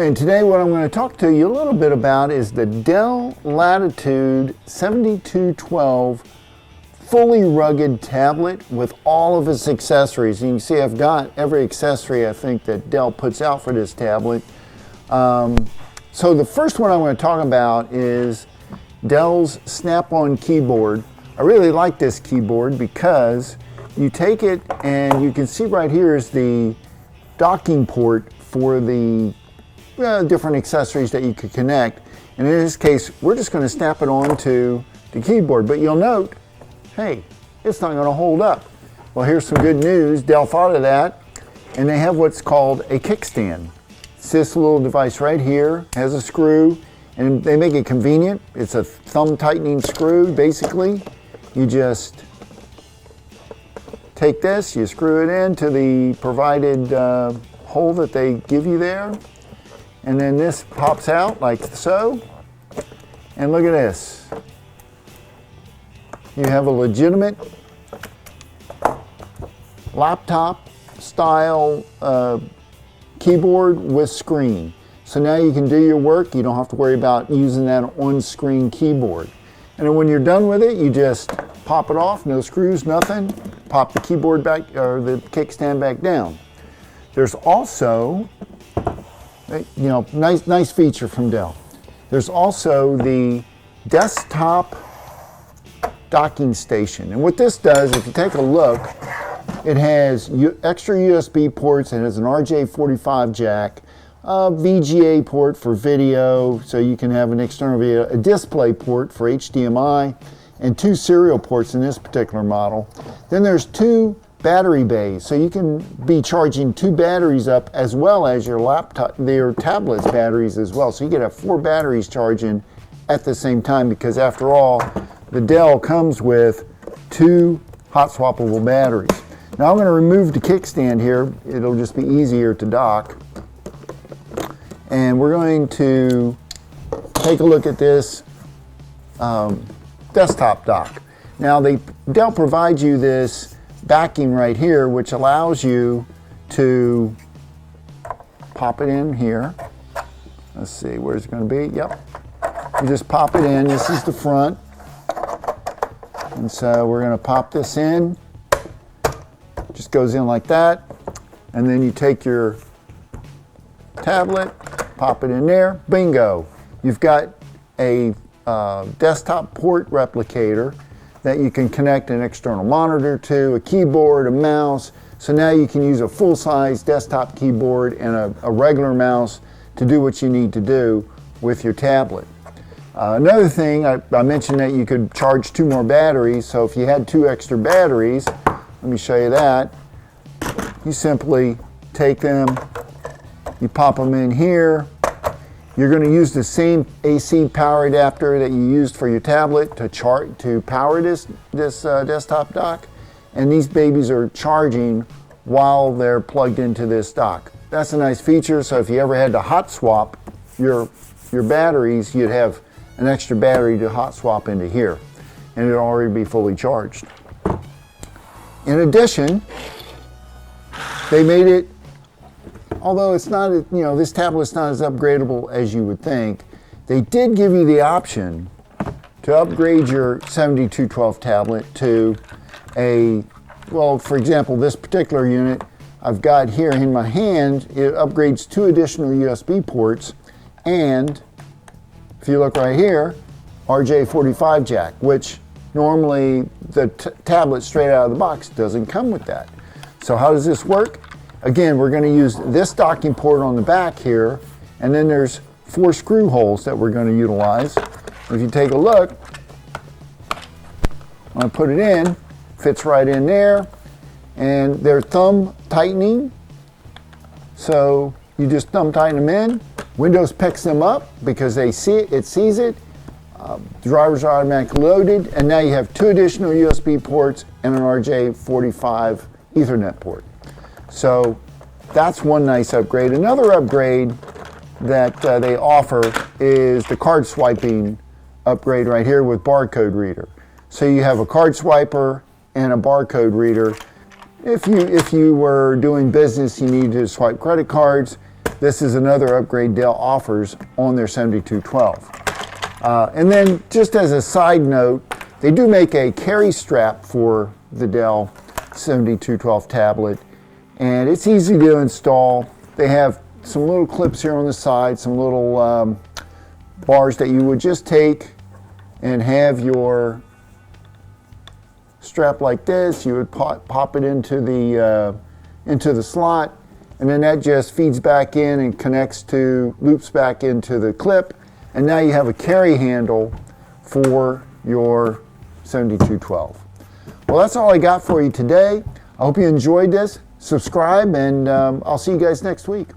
And today what I'm going to talk to you a little bit about is the Dell Latitude 7212 fully rugged tablet with all of its accessories. And you can see I've got every accessory I think that Dell puts out for this tablet. So the first one I want to talk about is Dell's Snap-on keyboard. I really like this keyboard because you take it and you can see right here is the docking port for the different accessories that you could connect. And in this case, we're just going to snap it onto the keyboard. But you'll note, hey, it's not going to hold up. Well, here's some good news. Dell thought of that, and they have what's called a kickstand. It's this little device right here, has a screw, and they make it convenient. It's a thumb tightening screw, basically. You just take this, you screw it into the provided hole that they give you there, and then this pops out like so. And look at this. You have a legitimate laptop style keyboard with screen. So now you can do your work. You don't have to worry about using that on-screen keyboard. And then when you're done with it, you just pop it off, no screws, nothing. Pop the keyboard back, or the kickstand back down. There's also, nice feature from Dell. There's also the desktop docking station. And what this does, if you take a look, it has extra USB ports. It has an RJ45 jack, a VGA port for video, so you can have an external video, a display port for HDMI, and 2 serial ports in this particular model. Then there's 2 battery bays, so you can be charging 2 batteries up as well as your tablet's batteries as well. So you can have 4 batteries charging at the same time, because after all, the Dell comes with 2 hot swappable batteries. Now I'm going to remove the kickstand here. It'll just be easier to dock. And we're going to take a look at this desktop dock. Now Dell provides you this backing right here, which allows you to pop it in here. Let's see, where's it going to be? Yep. You just pop it in. This is the front. And so we're going to pop this in. Just goes in like that. And then you take your tablet, pop it in there. Bingo. You've got a desktop port replicator that you can connect an external monitor to, a keyboard, a mouse. So now you can use a full-size desktop keyboard and a regular mouse to do what you need to do with your tablet. Another thing, I mentioned that you could charge 2 more batteries. So if you had 2 extra batteries, let me show you that. You simply take them, you pop them in here. You're going to use the same AC power adapter that you used for your tablet to power this desktop dock, and these babies are charging while they're plugged into this dock. That's a nice feature. So if you ever had to hot swap your batteries, you'd have an extra battery to hot swap into here, and it'd already be fully charged. In addition, they made it, although it's not, this tablet's not as upgradable as you would think, they did give you the option to upgrade your 7212 tablet to for example, this particular unit I've got here in my hand, it upgrades 2 additional USB ports, and if you look right here, RJ45 jack, which normally the tablet straight out of the box doesn't come with that. So how does this work? Again, we're going to use this docking port on the back here, and then there's 4 screw holes that we're going to utilize. If you take a look, when I put it in, fits right in there, and they're thumb tightening. So you just thumb tighten them in. Windows picks them up because it sees it. Drivers are automatically loaded, and now you have 2 additional USB ports and an RJ45 Ethernet port. So that's one nice upgrade. Another upgrade that they offer is the card swiping upgrade right here with barcode reader. So you have a card swiper and a barcode reader. If you were doing business, you needed to swipe credit cards, this is another upgrade Dell offers on their 7212. And then just as a side note, they do make a carry strap for the Dell 7212 tablet, and it's easy to install. They have some little clips here on the side, some little bars that you would just take and have your strap like this. You would pop it into the slot, and then that just feeds back in and loops back into the clip, and now you have a carry handle for your 7212. Well, that's all I got for you today. I hope you enjoyed this. Subscribe, and I'll see you guys next week.